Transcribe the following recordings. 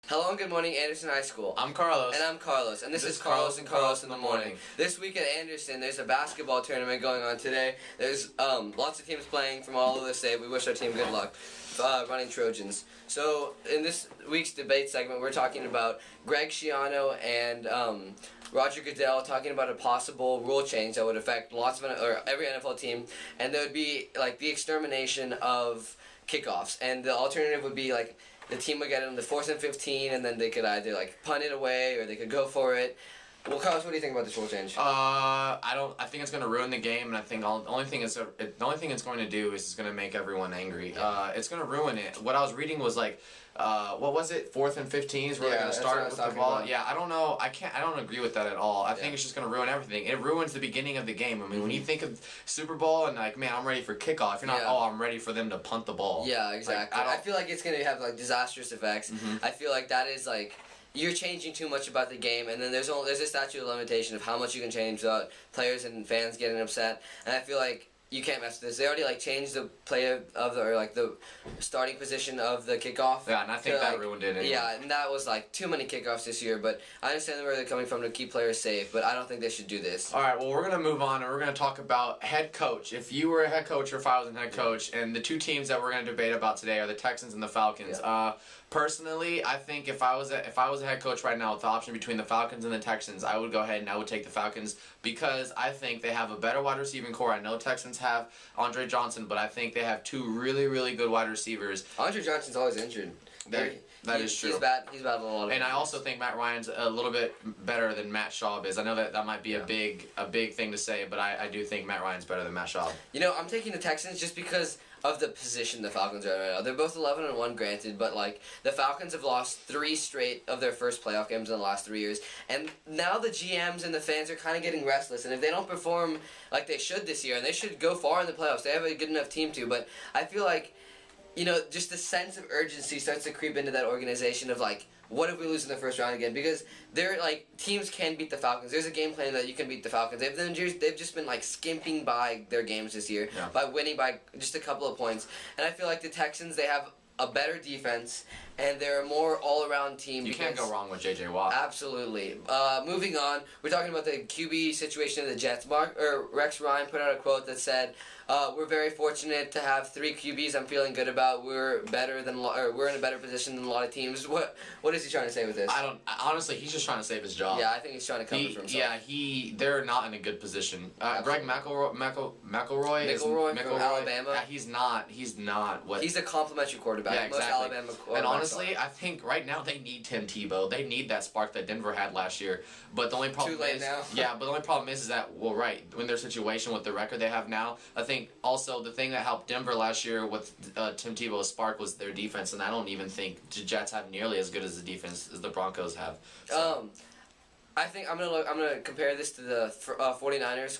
Hello and good morning, Anderson High School. I'm Carlos. And I'm Carlos. And this is Carlos and Carlos in the morning. This week at Anderson, there's a basketball tournament going on today. There's lots of teams playing from all over the state. We wish our team good luck, running Trojans. So in this week's debate segment, we're talking about Greg Schiano and Roger Goodell talking about a possible rule change that would affect every NFL team, and there would be like the extermination of kickoffs, and the alternative would be like the team would get on the 4th and 15, and then they could either like punt it away or they could go for it. Well, Carlos, what do you think about this rule change? I think it's going to ruin the game, and I think the only thing it's going to do is it's going to make everyone angry. Yeah. It's going to ruin it. What I was reading was like, what was it? 4th and 15s where they're going to start with the ball. About. Yeah, I don't know. I don't agree with that at all. I think it's just going to ruin everything. It ruins the beginning of the game. I mean, when you think of Super Bowl and like, man, I'm ready for kickoff. You're not. Oh, I'm ready for them to punt the ball. Yeah, exactly. Like, I feel like it's going to have like disastrous effects. I feel like that is like, you're changing too much about the game, and then there's a statute of limitation of how much you can change without players and fans getting upset. And I feel like you can't mess with this. They already like changed the player of the starting position of the kickoff. Yeah, and I think that ruined it. Anyway. Yeah, and that was like too many kickoffs this year. But I understand where they're coming from to keep players safe, but I don't think they should do this. All right, well, we're gonna move on, and we're gonna talk about head coach. If you were a head coach or if I was a head coach, and the two teams that we're gonna debate about today are the Texans and the Falcons. Yeah. Personally, I think if I was a head coach right now with the option between the Falcons and the Texans, I would go ahead and I would take the Falcons because I think they have a better wide receiving core. I know Texans have Andre Johnson, but I think they have two really, really good wide receivers. Andre Johnson's always injured. That is true. He's battling a lot of. And I also think Matt Ryan's a little bit better than Matt Schaub is. I know that might be a big thing to say, but I do think Matt Ryan's better than Matt Schaub. You know, I'm taking the Texans just because of the position the Falcons are in right now. They're both 11-1, granted, but like the Falcons have lost 3 straight of their first playoff games in the last 3 years, and now the GMs and the fans are kind of getting restless. And if they don't perform like they should this year, and they should go far in the playoffs, they have a good enough team to. But I feel like, you know, just the sense of urgency starts to creep into that organization of like, what if we lose in the first round again? Because they're like, teams can beat the Falcons. There's a game plan that you can beat the Falcons. They've just been like skimping by their games this year by winning by just a couple of points. And I feel like the Texans, they have a better defense, and they're a more all-around team. You can't go wrong with J.J. Watt. Absolutely. Moving on, we're talking about the QB situation of the Jets. Rex Ryan put out a quote that said, "We're very fortunate to have 3 QBs. I'm feeling good about. We're in a better position than a lot of teams." What is he trying to say with this? Honestly, he's just trying to save his job. Yeah, I think he's trying to cover for himself. Yeah, they're not in a good position. Greg McElroy from Alabama. He's not what. He's a complimentary quarterback. Yeah, exactly. Most Alabama quarterbacks. And honestly, I think right now they need Tim Tebow. They need that spark that Denver had last year. But the only problem Too late now. Yeah, but the only problem is that in their situation with the record they have now, I think also the thing that helped Denver last year with Tim Tebow's spark was their defense, and I don't even think the Jets have nearly as good as the defense as the Broncos have. So. I think I'm gonna compare this to the 49ers,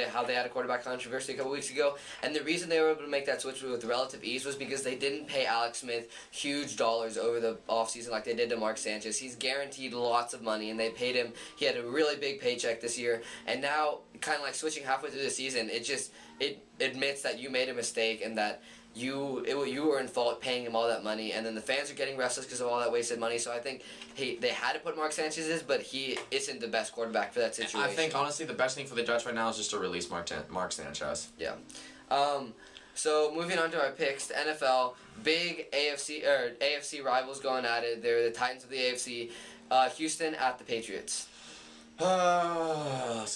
how they had a quarterback controversy a couple weeks ago, and the reason they were able to make that switch with relative ease was because they didn't pay Alex Smith huge dollars over the offseason like they did to Mark Sanchez. He's guaranteed lots of money, and they paid him. He had a really big paycheck this year, and now kind of like switching halfway through the season, it admits that you made a mistake and that you were in fault paying him all that money, and then the fans are getting restless because of all that wasted money. So I think they had to put Mark Sanchez in, but he isn't the best quarterback for that situation. I think honestly the best thing for the Jets right now is just to release Mark Sanchez. Yeah. So moving on to our picks, the NFL, big AFC rivals going at it. They're the Titans of the AFC. Houston at the Patriots. I'm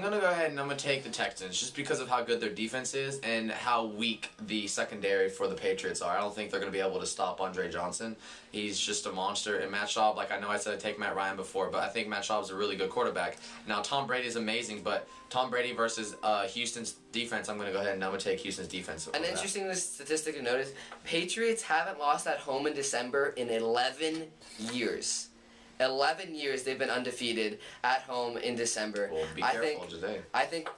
gonna go ahead and I'm gonna take the Texans just because of how good their defense is and how weak the secondary for the Patriots are. I don't think they're gonna be able to stop Andre Johnson. He's just a monster. And Matt Schaub, like I know I said I'd take Matt Ryan before, but I think Matt Schaub's a really good quarterback. Now Tom Brady is amazing, but Tom Brady versus Houston's defense, I'm gonna go ahead and I'm gonna take Houston's defense. An interesting statistic to notice: Patriots haven't lost at home in December in 11 years. 11 years they've been undefeated at home in December. Well, be careful today. I think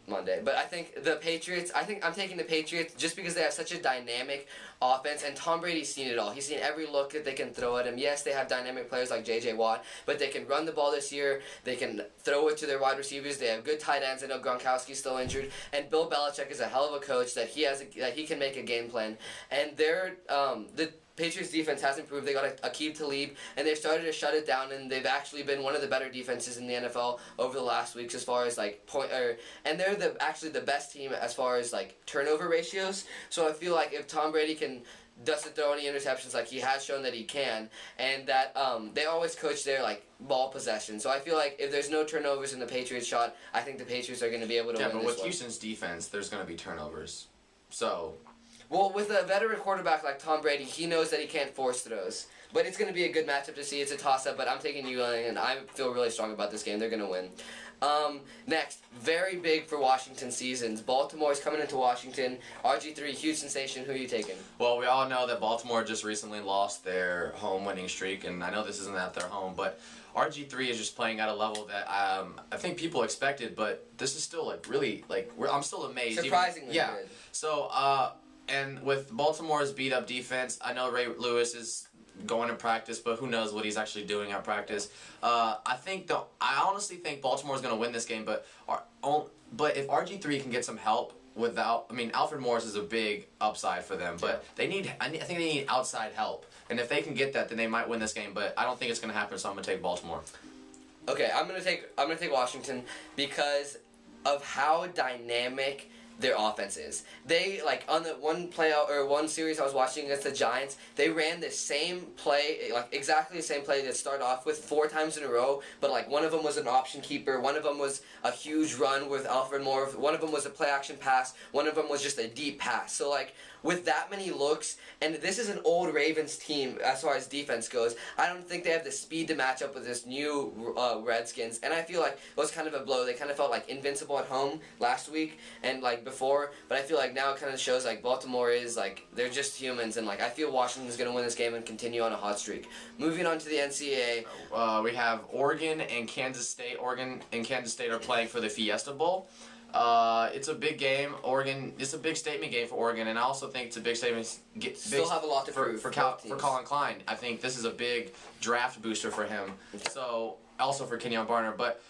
Monday. But I think the Patriots, I'm taking the Patriots just because they have such a dynamic offense, and Tom Brady's seen it all. He's seen every look that they can throw at him. Yes, they have dynamic players like J.J. Watt, but they can run the ball this year. They can throw it to their wide receivers. They have good tight ends. I know Gronkowski's still injured, and Bill Belichick is a hell of a coach that he can make a game plan. And the Patriots defense has improved. They got Aqib Talib, and they've started to shut it down, and they've actually been one of the better defenses in the NFL over the last weeks as far as and they're actually the best team as far as turnover ratios. So I feel like if Tom Brady doesn't throw any interceptions like he has shown that he can, and that they always coach their ball possession. So I feel like if there's no turnovers in the Patriots shot, I think the Patriots are going to be able to win but this with one. Houston's defense, there's going to be turnovers. So. Well, with a veteran quarterback like Tom Brady, he knows that he can't force throws. But it's going to be a good matchup to see. It's a toss-up, but I'm taking ULA, and I feel really strong about this game. They're going to win. Next, very big for Washington seasons. Baltimore's coming into Washington. RG3, huge sensation. Who are you taking? Well, we all know that Baltimore just recently lost their home winning streak, and I know this isn't at their home, but RG3 is just playing at a level that I think people expected, but this is still I'm still amazed. Surprisingly good. So, and with Baltimore's beat up defense, I know Ray Lewis is going to practice, but who knows what he's actually doing at practice. I honestly think Baltimore's going to win this game, but if RG3 can get some help Alfred Morris is a big upside for them, but I think they need outside help. And if they can get that, then they might win this game, but I don't think it's going to happen, so I'm going to take Baltimore. Okay, I'm going to take Washington because of how dynamic their offense is. They, on the one series I was watching against the Giants, they ran the same play, exactly the same play that started off with 4 times in a row, but one of them was an option keeper, one of them was a huge run with Alfred Morris, one of them was a play action pass, one of them was just a deep pass. So with that many looks, and this is an old Ravens team as far as defense goes, I don't think they have the speed to match up with this new Redskins, and I feel like it was kind of a blow. They kind of felt invincible at home last week and before, but I feel now it kind of shows Baltimore is they're just humans, and I feel Washington's going to win this game and continue on a hot streak. Moving on to the NCAA. We have Oregon and Kansas State. Oregon and Kansas State are playing for the Fiesta Bowl. It's a big game. It's a big statement game for Oregon, and I also think it's a big statement. Still have a lot to prove for Colin Klein. I think this is a big draft booster for him. So also for Kenyon Barner, but.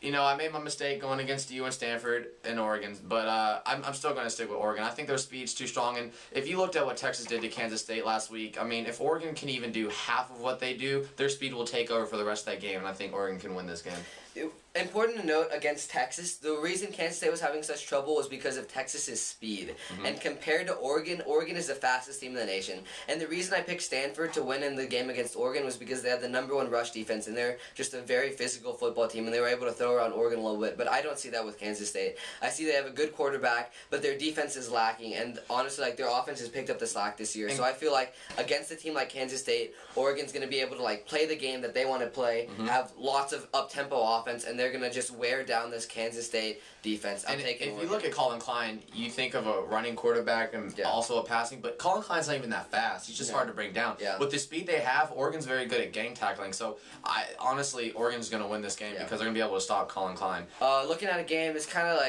I made my mistake going against you and Stanford and Oregon, but I'm still going to stick with Oregon. I think their speed's too strong, and if you looked at what Texas did to Kansas State last week, if Oregon can even do half of what they do, their speed will take over for the rest of that game, and I think Oregon can win this game. Important to note against Texas, the reason Kansas State was having such trouble was because of Texas's speed. Mm-hmm. And compared to Oregon, Oregon is the fastest team in the nation. And the reason I picked Stanford to win in the game against Oregon was because they had the #1 rush defense, and they're just a very physical football team, and they were able to throw around Oregon a little bit. But I don't see that with Kansas State. I see they have a good quarterback, but their defense is lacking, and honestly, their offense has picked up the slack this year. So I feel against a team like Kansas State, Oregon's going to be able to play the game that they want to play, mm-hmm. have lots of up-tempo offense, and they're going to just wear down this Kansas State defense. If you look at Colin Klein, you think of a running quarterback and also a passing, but Colin Klein's not even that fast. He's just hard to bring down. Yeah. With the speed they have, Oregon's very good at gang tackling. So honestly, Oregon's going to win this game because they're going to be able to stop Colin Klein. Looking at a game, it's kind of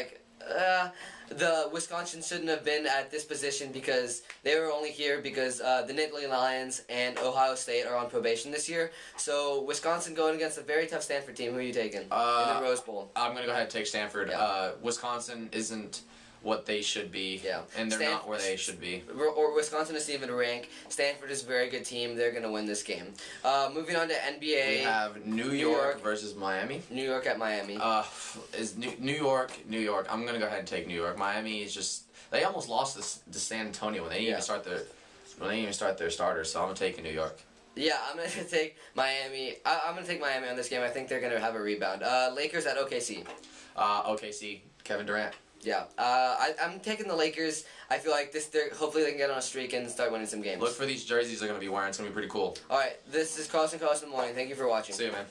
the Wisconsin shouldn't have been at this position because they were only here because the Nittany Lions and Ohio State are on probation this year. So Wisconsin going against a very tough Stanford team. Who are you taking in the Rose Bowl? I'm going to go ahead and take Stanford. Yeah. Wisconsin isn't what they should be, and they're not where they should be. Or Wisconsin isn't even ranked. Stanford is a very good team. They're going to win this game. Moving on to NBA. We have New York versus Miami. New York at Miami. Is New York. I'm going to go ahead and take New York. Miami is just, they almost lost to San Antonio when they didn't even start their starters, so I'm taking New York. Yeah, I'm going to take Miami. I'm going to take Miami on this game. I think they're going to have a rebound. Lakers at OKC. OKC, Kevin Durant. Yeah, I'm taking the Lakers. I feel like hopefully they can get on a streak and start winning some games. Look for these jerseys they're going to be wearing. It's going to be pretty cool. All right, this is Carlson in the Morning. Thank you for watching. See you, man.